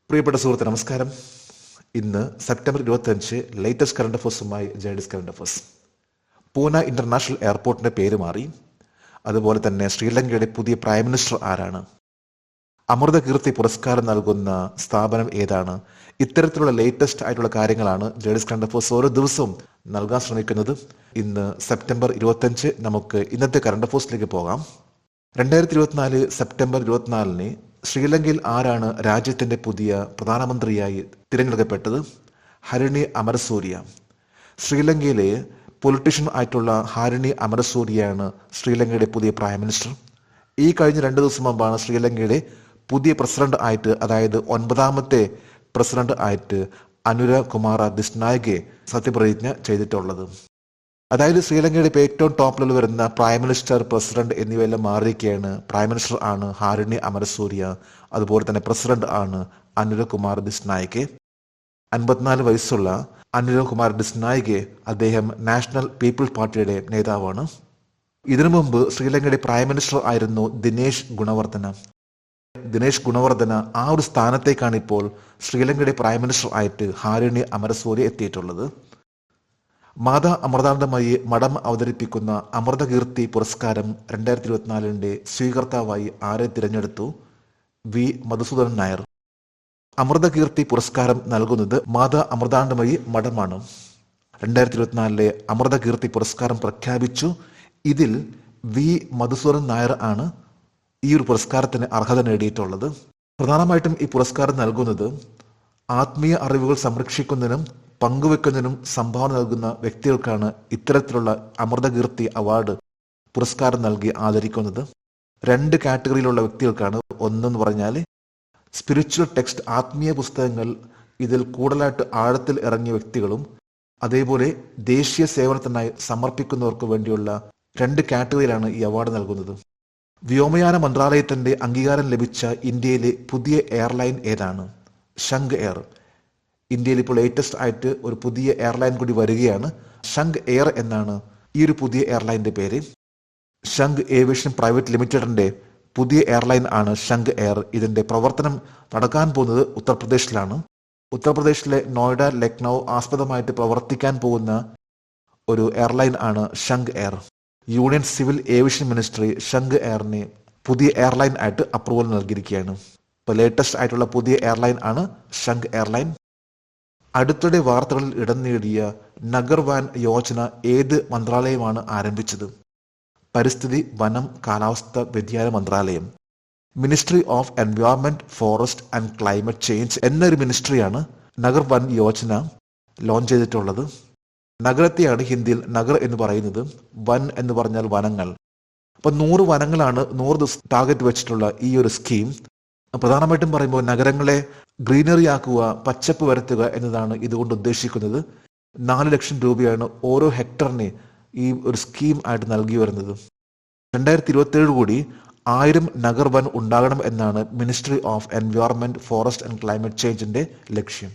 പ്രിയപ്പെട്ട സുഹൃത്ത് നമസ്കാരം. ഇന്ന് സെപ്റ്റംബർ 25 ലേറ്റസ്റ്റ് കറണ്ട് അഫേഴ്സുമായി ജേഡിസ് കറണ്ട് അഫേഴ്സ്. പൂന ഇന്റർനാഷണൽ എയർപോർട്ടിന്റെ പേര് മാറി. അതുപോലെ തന്നെ ശ്രീലങ്കയുടെ പുതിയ പ്രൈം മിനിസ്റ്റർ ആരാണ്? അമൃത കീർത്തി പുരസ്കാരം നൽകുന്ന സ്ഥാപനം ഏതാണ്? ഇത്തരത്തിലുള്ള ലേറ്റസ്റ്റ് ആയിട്ടുള്ള കാര്യങ്ങളാണ് ജേഡിസ് കറണ്ട് അഫേഴ്സ് ഓരോ ദിവസവും നൽകാൻ ശ്രമിക്കുന്നത്. ഇന്ന് സെപ്റ്റംബർ 25 നമുക്ക് ഇന്നത്തെ കറണ്ട് അഫേഴ്സിലേക്ക് പോകാം. 2024 സെപ്റ്റംബർ 24 ശ്രീലങ്കയിൽ ആരാണ് രാജ്യത്തിന്റെ പുതിയ പ്രധാനമന്ത്രിയായി തിരഞ്ഞെടുക്കപ്പെട്ടത്? ഹരിണി അമരസൂരിയ. ശ്രീലങ്കയിലെ പൊളിറ്റീഷ്യൻ ആയിട്ടുള്ള ഹരിണി അമരസൂരിയാണ് ശ്രീലങ്കയുടെ പുതിയ പ്രൈം മിനിസ്റ്റർ. ഈ കഴിഞ്ഞ 2 ദിവസം മുമ്പാണ് ശ്രീലങ്കയുടെ പുതിയ പ്രസിഡന്റ് ആയിട്ട്, അതായത് 9ാമത്തെ പ്രസിഡന്റ് ആയിട്ട് അനുര കുമാര ദിസ്നായകെ സത്യപ്രതിജ്ഞ ചെയ്തിട്ടുള്ളത്. അതായത് ശ്രീലങ്കയുടെ ഏറ്റവും ടോപ്പിൽ വരുന്ന പ്രൈം മിനിസ്റ്റർ, പ്രസിഡന്റ് എന്നിവയെല്ലാം മാറിയിരിക്കുകയാണ്. പ്രൈം മിനിസ്റ്റർ ആണ് ഹരിണി അമരസൂരിയ, അതുപോലെ തന്നെ പ്രസിഡന്റ് ആണ് അനുര കുമാർ ദിസ്നായകെ. 54 വയസ്സുള്ള അനുര കുമാർ ദിസ്നായകെ അദ്ദേഹം നാഷണൽ പീപ്പിൾസ് പാർട്ടിയുടെ നേതാവാണ്. ഇതിനു മുമ്പ് ശ്രീലങ്കയുടെ പ്രൈം മിനിസ്റ്റർ ആയിരുന്നു ദിനേശ് ഗുണവർദ്ധന. ദിനേശ് ഗുണവർദ്ധന ആ ഒരു സ്ഥാനത്തേക്കാണ് ഇപ്പോൾ ശ്രീലങ്കയുടെ പ്രൈം മിനിസ്റ്റർ ആയിട്ട് ഹരിണി അമരസൂരിയ എത്തിയിട്ടുള്ളത്. മാതാ അമൃതാനന്ദമയി മഠം അവതരിപ്പിക്കുന്ന അമൃത കീർത്തി പുരസ്കാരം 2024 സ്വീകർത്താവായി ആരെ തിരഞ്ഞെടുത്തു? വി മധുസൂദനൻ നായർ. അമൃത കീർത്തി പുരസ്കാരം നൽകുന്നത് മാതാ അമൃതാനന്ദമയി മഠമാണ്. 2024 അമൃത കീർത്തി പുരസ്കാരം പ്രഖ്യാപിച്ചു. ഇതിൽ വി മധുസൂദനൻ നായർ ആണ് ഈ ഒരു പുരസ്കാരത്തിന് അർഹത നേടിയിട്ടുള്ളത്. പ്രധാനമായിട്ടും ഈ പുരസ്കാരം നൽകുന്നത് ആത്മീയ അറിവുകൾ സംരക്ഷിക്കുന്നതിനും പങ്കുവെക്കുന്നതിനും സംഭാവന നൽകുന്ന വ്യക്തികൾക്കാണ് ഇത്തരത്തിലുള്ള അമൃതകീർത്തി അവാർഡ് പുരസ്കാരം നൽകി ആദരിക്കുന്നത്. 2 കാറ്റഗറിയിലുള്ള വ്യക്തികൾക്കാണ്. ഒന്നെന്ന് പറഞ്ഞാൽ സ്പിരിച്വൽ ടെക്സ്റ്റ്, ആത്മീയ പുസ്തകങ്ങൾ ഇതിൽ കൂടുതലായിട്ട് ആഴത്തിൽ ഇറങ്ങിയ വ്യക്തികളും, അതേപോലെ ദേശീയ സേവനത്തിനായി സമർപ്പിക്കുന്നവർക്ക് വേണ്ടിയുള്ള 2 കാറ്റഗറിയിലാണ് ഈ അവാർഡ് നൽകുന്നത്. വ്യോമയാന മന്ത്രാലയത്തിന്റെ അംഗീകാരം ലഭിച്ച ഇന്ത്യയിലെ പുതിയ എയർലൈൻ ഏതാണ്? ശംഖ് എയർ. ഇന്ത്യയിൽ ഇപ്പോൾ ലേറ്റസ്റ്റ് ആയിട്ട് ഒരു പുതിയ എയർലൈൻ കൂടി വരികയാണ്. ശംഖ് എയർ എന്നാണ് ഈ ഒരു പുതിയ എയർലൈൻ്റെ പേര്. ശംഖ് ഏവിയേഷൻ പ്രൈവറ്റ് ലിമിറ്റഡിന്റെ പുതിയ എയർലൈൻ ആണ് ശംഖ് എയർ. ഇതിന്റെ പ്രവർത്തനം നടക്കാൻ പോകുന്നത് ഉത്തർപ്രദേശിലാണ്. ഉത്തർപ്രദേശിലെ നോയിഡ, ലക്നൗ ആസ്പദമായിട്ട് പ്രവർത്തിക്കാൻ പോകുന്ന ഒരു എയർലൈൻ ആണ് ശംഖ് air. Union civil aviation ministry ശംഖ് എയറിന് പുതിയ എയർലൈൻ ആയിട്ട് അപ്രൂവൽ നൽകിയിരിക്കുകയാണ്. ഇപ്പോൾ ലേറ്റസ്റ്റ് ആയിട്ടുള്ള പുതിയ എയർലൈൻ ആണ് ശംഖ് എയർലൈൻ. അടുത്തിടെ വാർത്തകളിൽ ഇടം നേടിയ നഗർ വാൻ യോജന ഏത് മന്ത്രാലയമാണ് ആരംഭിച്ചത്? പരിസ്ഥിതി, വനം, കാലാവസ്ഥ വ്യതിയാന മന്ത്രാലയം. Ministry of environment, forest and climate change എന്നൊരു മിനിസ്ട്രിയാണ് നഗർ വൻ യോജന ലോഞ്ച് ചെയ്തിട്ടുള്ളത്. നഗരത്തെയാണ് ഹിന്ദിയിൽ നഗർ എന്ന് പറയുന്നത്, വൻ എന്ന് പറഞ്ഞാൽ വനങ്ങൾ. അപ്പൊ 100 വനങ്ങളാണ് 100 ദിവസം ടാർഗറ്റ് വെച്ചിട്ടുള്ള ഈ ഒരു സ്കീം. പ്രധാനമായിട്ടും പറയുമ്പോൾ നഗരങ്ങളെ ഗ്രീനറി ആക്കുക, പച്ചപ്പ് വരുത്തുക എന്നതാണ് ഇതുകൊണ്ട് ഉദ്ദേശിക്കുന്നത്. 4 ലക്ഷം രൂപയാണ് ഓരോ ഹെക്ടറിന് ഈ ഒരു സ്കീം ആയിട്ട് നൽകി വരുന്നത്. 2027 കൂടി 1000 നഗർ വൻ ഉണ്ടാകണം എന്നാണ് ministry of environment, forest and climate ചേഞ്ചിന്റെ ലക്ഷ്യം.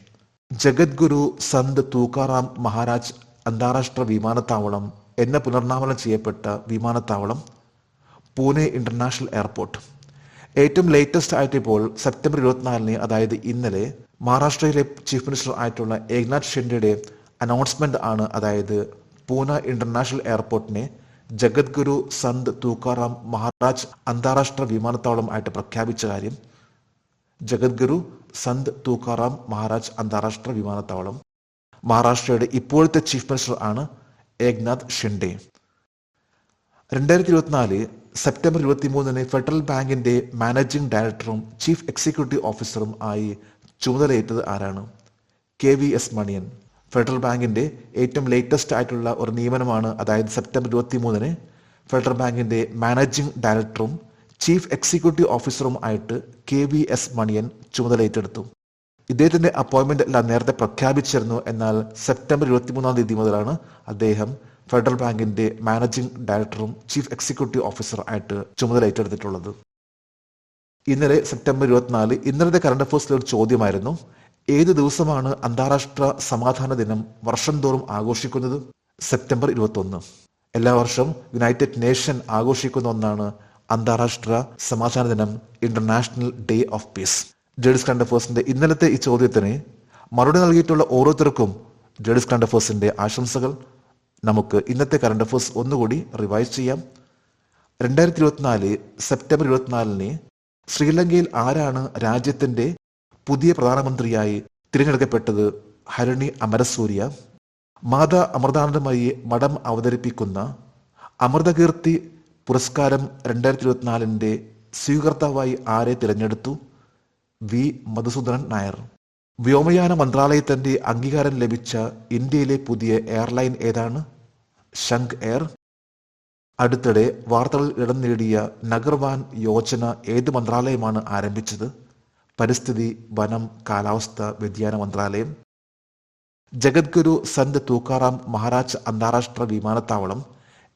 ജഗദ്ഗുരു സന്ത് തൂക്കാറാം മഹാരാജ് അന്താരാഷ്ട്ര വിമാനത്താവളം എന്ന പുനർനാമകരണം ചെയ്യപ്പെട്ട വിമാനത്താവളം പൂനെ ഇന്റർനാഷണൽ എയർപോർട്ട്. ഏറ്റവും ലേറ്റസ്റ്റ് ആയിട്ട് ഇപ്പോൾ സെപ്റ്റംബർ 24, അതായത് ഇന്നലെ, മഹാരാഷ്ട്രയിലെ ചീഫ് മിനിസ്റ്റർ ആയിട്ടുള്ള ഏക്നാഥ് ഷിൻഡെയുടെ അനൗൺസ്മെന്റ് ആണ്. അതായത് പൂന ഇന്റർനാഷണൽ എയർപോർട്ടിനെ ജഗദ്ഗുരു സന്ത് തൂക്കാറാം മഹാരാജ് അന്താരാഷ്ട്ര വിമാനത്താവളം ആയിട്ട് പ്രഖ്യാപിച്ച കാര്യം. ജഗദ്ഗുരു സന്ത് തൂക്കാറാം മഹാരാജ് അന്താരാഷ്ട്ര വിമാനത്താവളം. മഹാരാഷ്ട്രയുടെ ഇപ്പോഴത്തെ ചീഫ് മിനിസ്റ്റർ ആണ് ഏക്നാഥ് ഷിൻഡെ. 2024 സെപ്റ്റംബർ 23 ഫെഡറൽ ബാങ്കിന്റെ മാനേജിംഗ് ഡയറക്ടറും ചീഫ് എക്സിക്യൂട്ടീവ് ഓഫീസറും ആയി ചുമതലയേറ്റത് ആരാണ്? KVS മണിയൻ. ഫെഡറൽ ബാങ്കിന്റെ ഏറ്റവും ലേറ്റസ്റ്റ് ആയിട്ടുള്ള ഒരു നിയമനമാണ്. അതായത് സെപ്റ്റംബർ 23 ഫെഡറൽ ബാങ്കിന്റെ മാനേജിംഗ് ഡയറക്ടറും ചീഫ് എക്സിക്യൂട്ടീവ് ഓഫീസറും ആയിട്ട് KVS മണിയൻ ചുമതലയേറ്റെടുത്തു. ഇദ്ദേഹത്തിന്റെ അപ്പോയിന്റ്മെന്റ് എല്ലാം നേരത്തെ പ്രഖ്യാപിച്ചിരുന്നു. എന്നാൽ സെപ്റ്റംബർ 23 മുതലാണ് അദ്ദേഹം ഫെഡറൽ ബാങ്കിന്റെ മാനേജിംഗ് ഡയറക്ടറും ചീഫ് എക്സിക്യൂട്ടീവ് ഓഫീസർ ആയിട്ട് ചുമതല ഏറ്റെടുത്തിട്ടുള്ളത്. ഇന്നലെ സെപ്റ്റംബർ 24 ഇന്നലത്തെ കറണ്ട് അഫേഴ്സിലെ ഒരു ചോദ്യമായിരുന്നു, ഏത് ദിവസമാണ് അന്താരാഷ്ട്ര സമാധാന ദിനം വർഷം തോറും ആഘോഷിക്കുന്നത്? സെപ്റ്റംബർ 21. എല്ലാ വർഷവും യുണൈറ്റഡ് നേഷൻ ആഘോഷിക്കുന്ന ഒന്നാണ് അന്താരാഷ്ട്ര സമാധാന ദിനം, ഇന്റർനാഷണൽ ഡേ ഓഫ് പീസ്. ജേഡിസ് കറണ്ട് അഫേഴ്സിന്റെ ഇന്നലത്തെ ഈ ചോദ്യത്തിന് മറുപടി നൽകിയിട്ടുള്ള ഓരോരുത്തർക്കും ജേഡിസ് കറണ്ട് അഫേഴ്സിന്റെ ആശംസകൾ. നമുക്ക് ഇന്നത്തെ കറണ്ട് അഫേഴ്സ് ഒന്നുകൂടി റിവൈസ് ചെയ്യാം. 2024 സെപ്റ്റംബർ 24 ശ്രീലങ്കയിൽ ആരാണ് രാജ്യത്തിന്റെ പുതിയ പ്രധാനമന്ത്രിയായി തിരഞ്ഞെടുക്കപ്പെട്ടത്? ഹരണി അമരസൂര്യ. മാതാ അമൃതാനന്ദമയി മഠം അവതരിപ്പിക്കുന്ന അമൃതകീർത്തി പുരസ്കാരം 2024 സ്വീകർത്താവായി ആരെ തിരഞ്ഞെടുത്തു? വി മധുസൂദനൻ നായർ. വ്യോമയാന മന്ത്രാലയത്തിന്റെ അംഗീകാരം ലഭിച്ച ഇന്ത്യയിലെ പുതിയ എയർലൈൻ ഏതാണ്? ശംഖ് എയർ. അടുത്തിടെ വാർത്തകളിൽ ഇടം നേടിയ നഗർവാൻ യോജന ഏത് മന്ത്രാലയമാണ് ആരംഭിച്ചത്? പരിസ്ഥിതി, വനം, കാലാവസ്ഥ വ്യതിയാന മന്ത്രാലയം. ജഗദ്ഗുരു സന്ത് തൂക്കാറാം മഹാരാജ് അന്താരാഷ്ട്ര വിമാനത്താവളം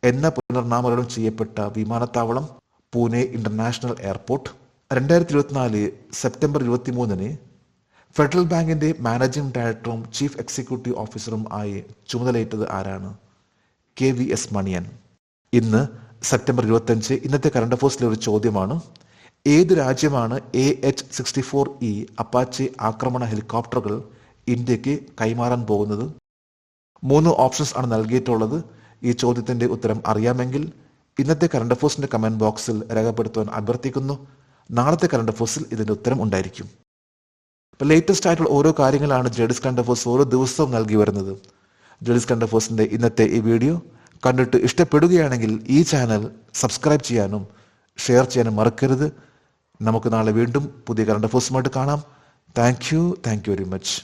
എന്ന പുനർനാമകരണം ചെയ്യപ്പെട്ട വിമാനത്താവളം Pune international airport. 2024 September 23 federal ബാങ്കിന്റെ മാനേജിംഗ് ഡയറക്ടറും ചീഫ് എക്സിക്യൂട്ടീവ് ഓഫീസറും ആയി ചുമതലയേറ്റത് ആരാണ്? KVS മണിയൻ. ഇന്ന് സെപ്റ്റംബർ 25 ഇന്നത്തെ കറണ്ട് അഫേഴ്സിലെ ഒരു ചോദ്യമാണ്. ഏത് രാജ്യമാണ് AH-64E അപ്പാച്ചെ ആക്രമണ ഹെലികോപ്റ്ററുകൾ ഇന്ത്യക്ക് കൈമാറാൻ പോകുന്നത്? 3 ഓപ്ഷൻസ് ആണ് നൽകിയിട്ടുള്ളത്. ഈ ചോദ്യത്തിന്റെ ഉത്തരം അറിയാമെങ്കിൽ ഇന്നത്തെ കറണ്ട് അഫേഴ്സിന്റെ കമന്റ് ബോക്സിൽ രേഖപ്പെടുത്തുവാൻ അഭ്യർത്ഥിക്കുന്നു. നാളത്തെ കറണ്ട് അഫേഴ്സിൽ ഇതിന്റെ ഉത്തരം ഉണ്ടായിരിക്കും. ഇപ്പോൾ ലേറ്റസ്റ്റ് ആയിട്ടുള്ള ഓരോ കാര്യങ്ങളാണ് ജേഡിസ് കറണ്ട് അഫേഴ്സ് ഓരോ ദിവസവും നൽകി വരുന്നത്. ജേഡിസ് കറണ്ട് അഫേഴ്സിന്റെ ഇന്നത്തെ ഈ വീഡിയോ കണ്ടിട്ട് ഇഷ്ടപ്പെടുകയാണെങ്കിൽ ഈ ചാനൽ സബ്സ്ക്രൈബ് ചെയ്യാനും ഷെയർ ചെയ്യാനും മറക്കരുത്. നമുക്ക് നാളെ വീണ്ടും പുതിയ കറണ്ട് അഫേഴ്സുമായിട്ട് കാണാം. Thank you very much.